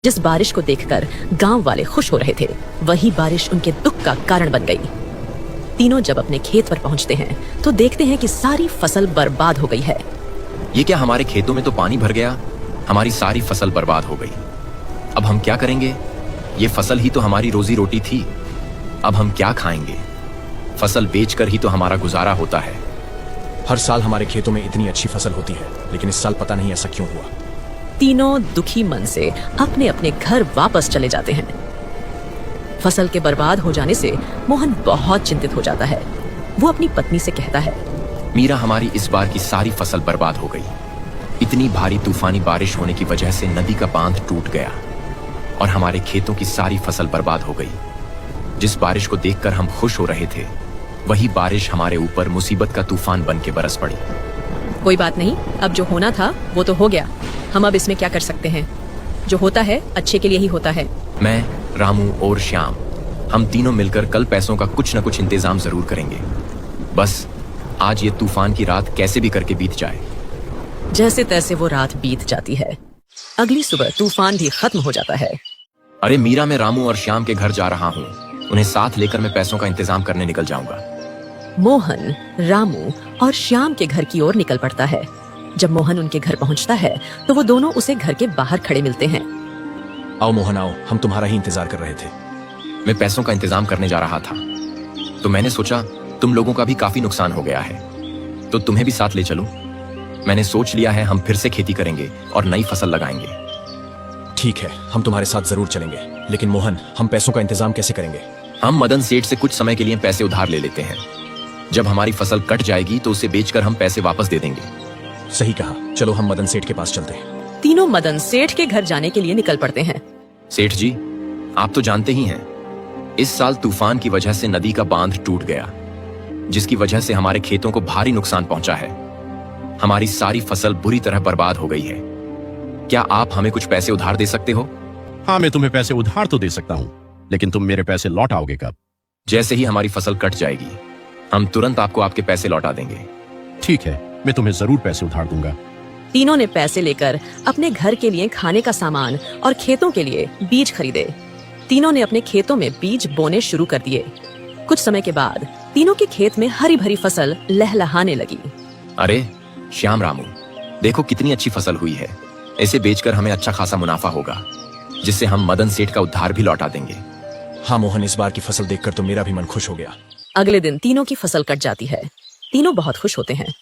जिस बारिश को देखकर गांव वाले खुश हो रहे थे, वही बारिश उनके दुख का कारण बन गई। तीनों जब अपने खेत पर पहुंचते हैं तो देखते हैं कि सारी फसल बर्बाद हो गई है। ये क्या, हमारे खेतों में तो पानी भर गया, हमारी सारी फसल बर्बाद हो गई। अब हम क्या करेंगे? ये फसल ही तो हमारी रोजी रोटी थी। अब हम क्या खाएंगे? फसल बेचकर ही तो हमारा गुजारा होता है। हर साल हमारे खेतों में इतनी अच्छी फसल होती है, लेकिन इस साल पता नहीं ऐसा क्यों हुआ। तीनों दुखी मन से अपने अपने घर वापस चले जाते हैं। फसल के बर्बाद हो जाने से मोहन बहुत चिंतित हो जाता है। वो अपनी पत्नी से कहता है, मीरा, हमारी इस बार की सारी फसल बर्बाद हो गई। इतनी भारी तूफानी बारिश होने की वजह से नदी का बांध टूट गया और हमारे खेतों की सारी फसल बर्बाद हो गई। जिस बारिश को देखकर हम खुश हो रहे थे, वही बारिश हमारे ऊपर मुसीबत का तूफान बन के बरस पड़ी। कोई बात नहीं, अब जो होना था वो तो हो गया। हम अब इसमें क्या कर सकते हैं? जो होता है अच्छे के लिए ही होता है। मैं, रामू और श्याम, हम तीनों मिलकर कल पैसों का कुछ न कुछ इंतजाम जरूर करेंगे। बस आज ये तूफान की रात कैसे भी करके बीत जाए। जैसे तैसे वो रात बीत जाती है। अगली सुबह तूफान भी खत्म हो जाता है। अरे मीरा, मैं रामू और श्याम के घर जा रहा हूँ। उन्हें साथ लेकर मैं पैसों का इंतजाम करने निकल जाऊंगा। मोहन रामू और श्याम के घर की ओर निकल पड़ता है। जब मोहन उनके घर पहुंचता है तो वो दोनों उसे घर के बाहर खड़े मिलते हैं। आओ मोहन आओ, हम तुम्हारा ही इंतजार कर रहे थे। मैं पैसों का इंतजाम करने जा रहा था, तो मैंने सोचा तुम लोगों का भी काफी नुकसान हो गया है, तो तुम्हें भी साथ ले चलूं। मैंने सोच लिया है हम फिर से खेती करेंगे और नई फसल लगाएंगे। ठीक है, हम तुम्हारे साथ जरूर चलेंगे, लेकिन मोहन, हम पैसों का इंतजाम कैसे करेंगे? हम मदन सेठ से कुछ समय के लिए पैसे उधार ले लेते हैं। जब हमारी फसल कट जाएगी तो उसे बेचकर हम पैसे वापस दे देंगे। सही कहा, चलो हम मदन सेठ के पास चलते हैं। तीनों मदन सेठ के घर जाने के लिए निकल पड़ते हैं। सेठ जी, आप तो जानते ही हैं, इस साल तूफान की वजह से नदी का बांध टूट गया, जिसकी वजह से हमारे खेतों को भारी नुकसान पहुंचा है। हमारी सारी फसल बुरी तरह बर्बाद हो गई है। क्या आप हमें कुछ पैसे उधार दे सकते हो? हाँ, मैं तुम्हें पैसे उधार तो दे सकता हूँ, लेकिन तुम मेरे पैसे लौटाओगे कब? जैसे ही हमारी फसल कट जाएगी, हम तुरंत आपको आपके पैसे लौटा देंगे। ठीक है, मैं तुम्हें जरूर पैसे उधार दूंगा। तीनों ने पैसे लेकर अपने घर के लिए खाने का सामान और खेतों के लिए बीज खरीदे। तीनों ने अपने खेतों में बीज बोने शुरू कर दिए। कुछ समय के बाद तीनों के खेत में हरी भरी फसल लहलहाने लगी। अरे श्याम, रामू, देखो कितनी अच्छी फसल हुई है। इसे बेचकर हमें अच्छा खासा मुनाफा होगा, जिससे हम मदन सेठ का उधार भी लौटा देंगे। हाँ मोहन, इस बार की फसल देखकर तो मेरा भी मन खुश हो गया। अगले दिन तीनों की फसल कट जाती है। तीनों बहुत खुश होते हैं।